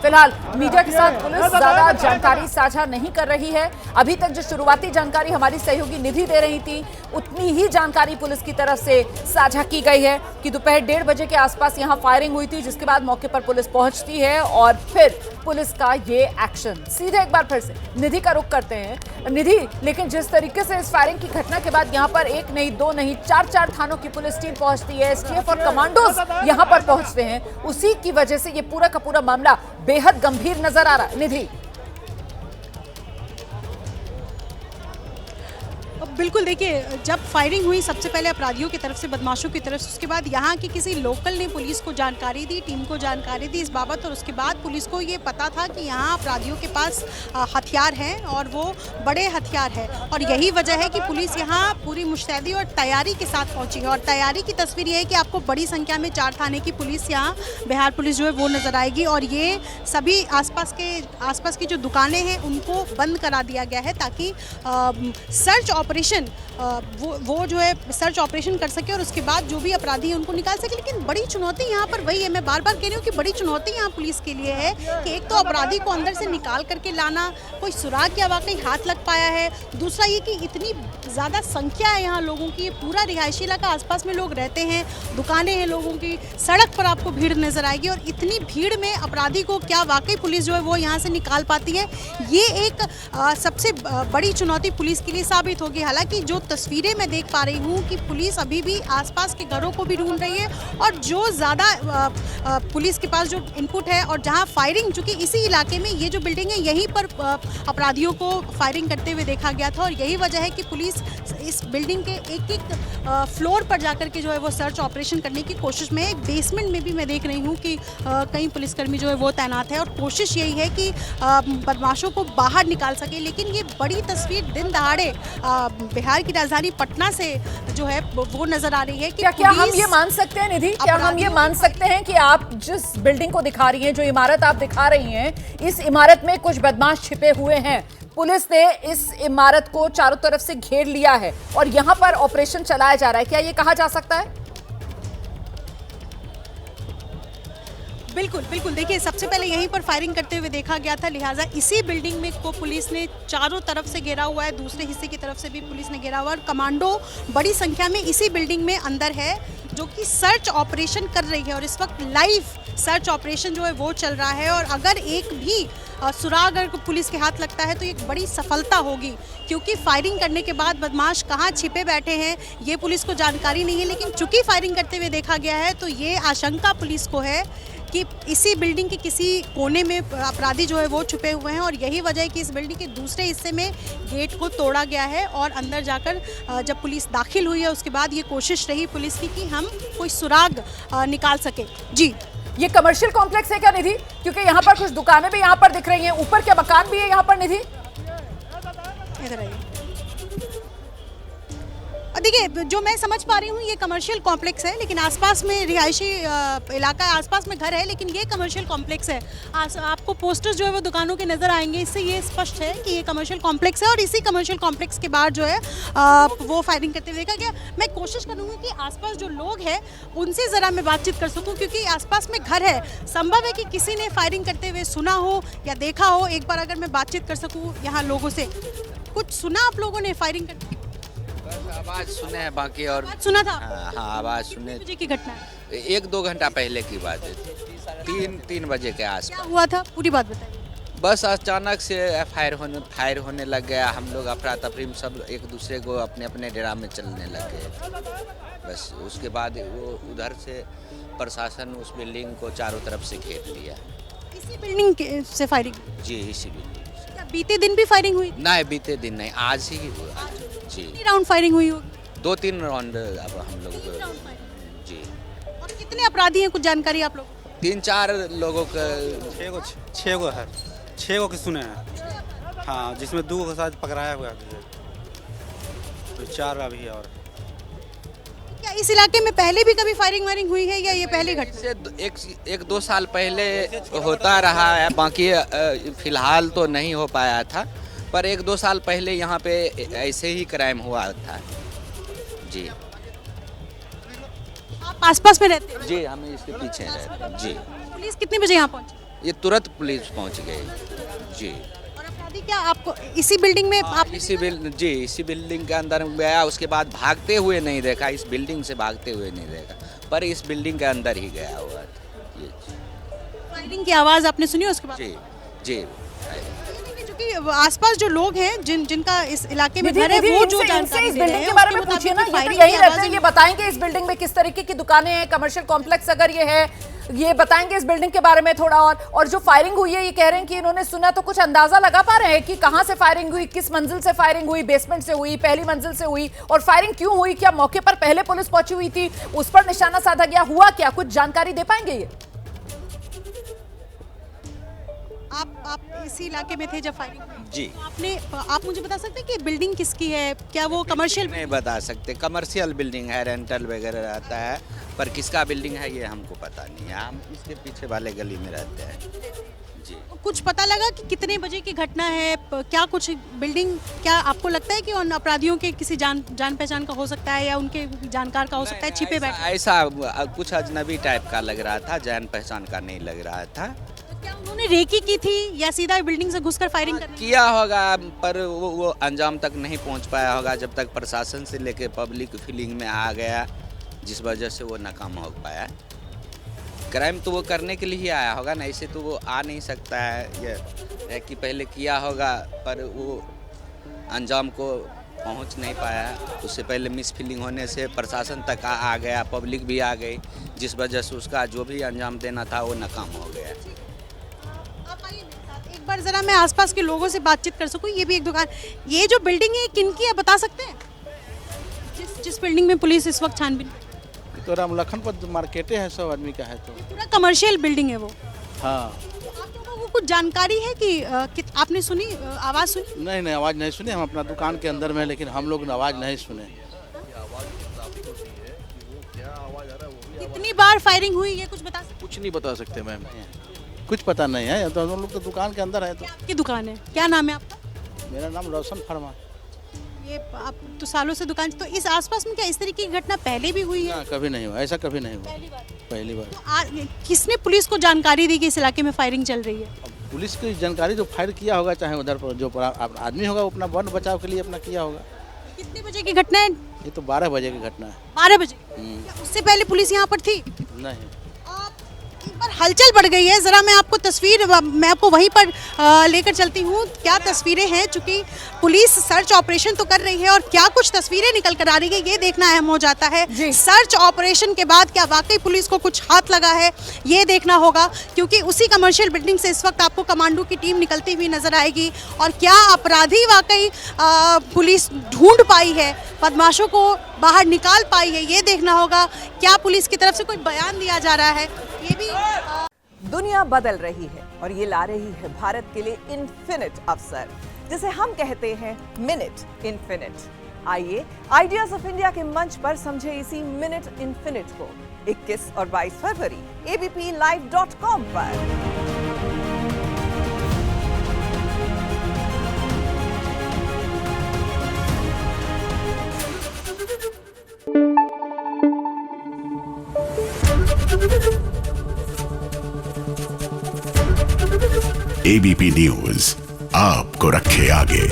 फिलहाल मीडिया के साथ पुलिस ज्यादा जानकारी साझा नहीं कर रही है। अभी तक जो शुरुआती जानकारी हमारी सहयोगी निधि दे रही थी, उतनी ही जानकारी पुलिस की तरफ से साझा की गई है कि दोपहर 1:30 बजे के आसपास यहां फायरिंग हुई थी, जिसके बाद मौके पर पुलिस पहुंचती है और फिर पुलिस का ये एक्शन। सीधे एक बार फिर से निधि का रुख करते हैं। निधि, लेकिन जिस तरीके से इस फायरिंग की घटना के बाद यहां पर एक नहीं, दो नहीं, चार थानों की पुलिस टीम पहुंचती है, एसटीएफ और कमांडोज यहां पर पहुंचते हैं, उसी की वजह से ये पूरा का पूरा मामला बेहद गंभीर नजर आ रहा है। निधि, बिल्कुल, देखिए, जब फायरिंग हुई सबसे पहले अपराधियों की तरफ से, बदमाशों की तरफ से, उसके बाद यहाँ की किसी लोकल ने पुलिस को जानकारी दी, टीम को जानकारी दी इस बाबत, और उसके बाद पुलिस को ये पता था कि यहाँ अपराधियों के पास हथियार हैं और वो बड़े हथियार है, और यही वजह है कि पुलिस यहाँ पूरी मुस्तैदी और तैयारी के साथ पहुँची है। और तैयारी की तस्वीर ये है कि आपको बड़ी संख्या में 4 थाने की पुलिस, यहाँ बिहार पुलिस जो है वो नज़र आएगी, और ये सभी आसपास की जो दुकानें हैं उनको बंद करा दिया गया है ताकि सर्च ऑपरेशन वो जो है सर्च ऑपरेशन कर सके और उसके बाद जो भी अपराधी हैं उनको निकाल सके। लेकिन बड़ी चुनौती यहाँ पर वही है, मैं बार बार कह रही हूँ कि बड़ी चुनौती यहाँ पुलिस के लिए है कि एक तो अपराधी को अंदर से निकाल करके लाना, कोई सुराग या वाकई हाथ लग पाया है, दूसरा ये कि इतनी ज़्यादा संख्या है यहाँ लोगों की, पूरा रिहायशी इलाका, आसपास में लोग रहते हैं, दुकानें हैं लोगों की, सड़क पर आपको भीड़ नजर आएगी, और इतनी भीड़ में अपराधी को क्या वाकई पुलिस जो है वो यहाँ से निकाल पाती है, ये एक सबसे बड़ी चुनौती पुलिस के लिए साबित होगी। हालांकि जो तस्वीरें मैं देख पा रही हूँ कि पुलिस अभी भी आसपास के घरों को भी ढूंढ रही है, और जो ज़्यादा पुलिस के पास जो इनपुट है, और जहाँ फायरिंग, चूँकि इसी इलाके में ये जो बिल्डिंग है यहीं पर अपराधियों को फायरिंग करते हुए देखा गया था, और यही वजह है कि पुलिस इस बिल्डिंग के एक फ्लोर पर जाकर के जो है वो सर्च ऑपरेशन करने की कोशिश में है। बेसमेंट में भी मैं देख रही हूँ कि कई पुलिसकर्मी जो है वो तैनात है, और कोशिश यही है कि बदमाशों को बाहर निकाल सके। लेकिन ये बड़ी तस्वीर दिन दहाड़े बिहार की राजधानी पटना से जो है वो नजर आ रही है कि क्या हम ये मान सकते हैं निधि, क्या हम ये मान सकते हैं कि आप जिस बिल्डिंग को दिखा रही हैं, जो इमारत आप दिखा रही हैं, इस इमारत में कुछ बदमाश छिपे हुए हैं, पुलिस ने इस इमारत को चारों तरफ से घेर लिया है और यहां पर ऑपरेशन चलाया जा रहा है, क्या ये कहा जा सकता है? बिल्कुल बिल्कुल, देखिए, सबसे पहले यहीं पर फायरिंग करते हुए देखा गया था, लिहाजा इसी बिल्डिंग में को पुलिस ने चारों तरफ से घेरा हुआ है, दूसरे हिस्से की तरफ से भी पुलिस ने घेरा हुआ है, और कमांडो बड़ी संख्या में इसी बिल्डिंग में अंदर है जो कि सर्च ऑपरेशन कर रही है, और इस वक्त लाइव सर्च ऑपरेशन जो है वो चल रहा है। और अगर एक भी सुराग अगर पुलिस के हाथ लगता है तो एक बड़ी सफलता होगी, क्योंकि फायरिंग करने के बाद बदमाश कहाँ छिपे बैठे हैं ये पुलिस को जानकारी नहीं है, लेकिन चूंकि फायरिंग करते हुए देखा गया है तो ये आशंका पुलिस को है कि इसी बिल्डिंग के किसी कोने में अपराधी जो है वो छुपे हुए हैं, और यही वजह है कि इस बिल्डिंग के दूसरे हिस्से में गेट को तोड़ा गया है, और अंदर जाकर जब पुलिस दाखिल हुई है उसके बाद ये कोशिश रही पुलिस की कि हम कोई सुराग निकाल सके। जी, ये कमर्शियल कॉम्प्लेक्स है क्या निधि? क्योंकि यहाँ पर कुछ दुकानें भी यहाँ पर दिख रही हैं, ऊपर के मकान भी है यहाँ पर निधि? इधर आइए। देखिए, जो मैं समझ पा रही हूँ ये कमर्शियल कॉम्प्लेक्स है, लेकिन आसपास में रिहायशी इलाका है, आसपास में घर है, लेकिन ये कमर्शियल कॉम्प्लेक्स है। आपको पोस्टर्स जो है वो दुकानों के नज़र आएंगे, इससे ये स्पष्ट है कि ये कमर्शियल कॉम्प्लेक्स है, और इसी कमर्शियल कॉम्प्लेक्स के बाद जो है वो फायरिंग करते हुए देखा गया। मैं कोशिश करूँगी कि आसपास जो लोग हैं उनसे ज़रा मैं बातचीत कर सकूँ, क्योंकि आसपास में घर है, संभव है कि किसी ने फायरिंग करते हुए सुना हो या देखा हो। एक बार अगर मैं बातचीत कर सकूँ यहाँ लोगों से, कुछ सुना आप लोगों ने फायरिंग करते? आवाज सुने हैं बाकी, और सुना था? हाँ, आवाज सुने। बजे की घटना है? 1-2 घंटा पहले की बात है, 3 बजे के आसपास। क्या हुआ था, पूरी बात बताइए। बस अचानक से फायर होने लग गया, हम लोग अफरा तफरी में सब एक दूसरे को अपने अपने डेरा में चलने लग गए। बस उसके बाद वो उधर से प्रशासन उस बिल्डिंग को चारों तरफ से घेर लिया। इसी बिल्डिंग से फायरिंग? जी, इसी बिल्डिंग। बीते दिन भी फायरिंग हुई? नहीं, बीते दिन नहीं, आज ही हुआ। जी, कितनी राउंड फायरिंग हुई होगी? 2-3 राउंड अब हम लोग। जी, और कितने अपराधी हैं, कुछ जानकारी आप लोग? 3-4 लोगों का। 6 गो है, 6 गो के सुने हैं। हाँ, जिसमें 2 को साथ पकड़ाया हुआ है, तो 4 अभी है। और क्या इस इलाके में पहले भी कभी फायरिंग वायरिंग हुई है या ये पहली घटना? से 1-2 साल पहले होता रहा है, बाकी फिलहाल तो नहीं हो पाया था, पर 1-2 साल पहले यहाँ पे ऐसे ही क्राइम हुआ था। जी, आप आसपास में रहते हैं? जी, हम इसके पीछे रहते हैं। जी, पुलिस कितने बजे यहाँ पहुँची? ये तुरंत पुलिस पहुंच गई जी। और अपराधी क्या आपको इसी बिल्डिंग में आप इसी बिल्डिंग के अंदर गया, उसके बाद भागते हुए नहीं देखा, इस बिल्डिंग से भागते हुए नहीं देखा, पर इस बिल्डिंग के अंदर ही गया हुआ था ये। फायरिंग की आवाज़ आपने सुनी उसके बाद? जी जी। क्योंकि आसपास जो लोग हैं जिनका इस इलाके में निधि, घर है निधि, वो जो इनसे जानकारी इस दे रहे बिल्डिंग हैं, के बारे उसके में पूछिए मुताबिक ना, ये तो फायरिंग यही की रहते हैं, आवाज़ें ये बताएंगे इस बिल्डिंग में किस तरीके की दुकानें हैं, कमर्शियल कॉम्प्लेक्स अगर ये है, ये बताएंगे इस बिल्डिंग के बारे में थोड़ा। और जो फायरिंग हुई है ये कह रहे हैं कि इन्होंने सुना, तो कुछ अंदाजा लगा पा रहे हैं कि कहां से फायरिंग हुई, किस मंजिल से फायरिंग हुई, बेसमेंट से हुई, पहली मंजिल से हुई, और फायरिंग क्यों हुई? क्या मौके पर पहले पुलिस पहुंची हुई थी, उस पर निशाना साधा गया, हुआ क्या? कुछ जानकारी दे पाएंगे ये? आप इसी इलाके में थे जब फायरिंग हुई? जी। आप मुझे बता सकते हैं कि बिल्डिंग किसकी है? क्या वो कमर्शियल? नहीं बता सकते, कमर्शियल बिल्डिंग है, रेंटल वगैरह रहता है, पर किसका बिल्डिंग है ये हमको पता नहीं है, हम इसके पीछे वाले गली में रहते हैं जी। कुछ पता लगा कि कितने बजे की घटना है? क्या कुछ बिल्डिंग, क्या आपको लगता है कि उन अपराधियों के किसी जान पहचान का हो सकता है या उनके जानकार का हो सकता है छिपे बैठे? ऐसा कुछ अजनबी टाइप का लग रहा था, जान पहचान का नहीं लग रहा था। क्या उन्होंने रेकी की थी या सीधा बिल्डिंग से घुसकर फायरिंग कर? किया होगा, पर वो अंजाम तक नहीं पहुंच पाया होगा जब तक प्रशासन से लेके पब्लिक फीलिंग में आ गया, जिस वजह से वो नाकाम हो पाया। क्राइम तो वो करने के लिए ही आया होगा ना, ऐसे तो वो आ नहीं सकता है। ये है कि पहले किया होगा पर वो अंजाम को पहुंच नहीं पाया, उससे पहले मिस फीलिंग होने से प्रशासन तक आ गया, पब्लिक भी आ गई, जिस वजह से उसका जो भी अंजाम देना था वो नाकाम हो गया। एक बार जरा मैं आसपास के लोगों से बातचीत कर सकूं। ये भी एक दुकान, ये जो बिल्डिंग है किनकी है बता सकते हैं? जिस बिल्डिंग में पुलिस इस वक्त छानबीन? तो राम लखन पर मार्केटे हैं, सब आदमी का है तो। पूरा कमर्शियल बिल्डिंग है वो? हाँ। तो आप लोगों को कुछ जानकारी है कि आपने सुनी, आवाज़ सुनी? नहीं आवाज़ नहीं सुनी, हम अपना दुकान के अंदर में हैं, लेकिन हम लोग आवाज़ नहीं सुने। कितनी बार फायरिंग हुई ये कुछ बता सकते? कुछ नहीं बता सकते मैम, कुछ पता नहीं है, तो हम लोग तो दुकान के अंदर है। तो आपकी दुकान है, क्या नाम है आपका? मेरा नाम रोशन फरमा। ये आप तो सालों से दुकान, तो इस आसपास में क्या इस तरीके की घटना पहले भी हुई है? ना, कभी नहीं हुआ, ऐसा कभी नहीं हुआ, पहली बार। तो किसने पुलिस को जानकारी दी कि इस इलाके में फायरिंग चल रही है? अब पुलिस की जानकारी जो फायर किया होगा, चाहे उधर पर जो आदमी होगा वो अपना वन बचाव के लिए अपना किया होगा। कितने बजे की घटना है? ये तो 12 बजे की घटना है। 12 बजे? क्या उससे पहले पुलिस यहाँ पर थी? नहीं। एक बार हलचल बढ़ गई है, ज़रा मैं आपको वहीं पर लेकर चलती हूँ। क्या तस्वीरें हैं, चूंकि पुलिस सर्च ऑपरेशन तो कर रही है और क्या कुछ तस्वीरें निकल कर आ रही है ये देखना अहम हो जाता है। सर्च ऑपरेशन के बाद क्या वाकई पुलिस को कुछ हाथ लगा है ये देखना होगा, क्योंकि उसी कमर्शियल बिल्डिंग से इस वक्त आपको कमांडो की टीम निकलती हुई नजर आएगी। और क्या अपराधी वाकई पुलिस ढूंढ पाई है, बदमाशों को बाहर निकाल पाई है, ये देखना होगा। क्या पुलिस की तरफ से कोई बयान दिया जा रहा है ये भी। दुनिया बदल रही है और ये ला रही है भारत के लिए इन्फिनिट अवसर, जिसे हम कहते हैं मिनट इन्फिनिट। आइए आइडियाज ऑफ इंडिया के मंच पर समझे इसी मिनट इन्फिनिट को 21 और 22 फरवरी abplive.com पर। एबीपी न्यूज आपको रखे आगे।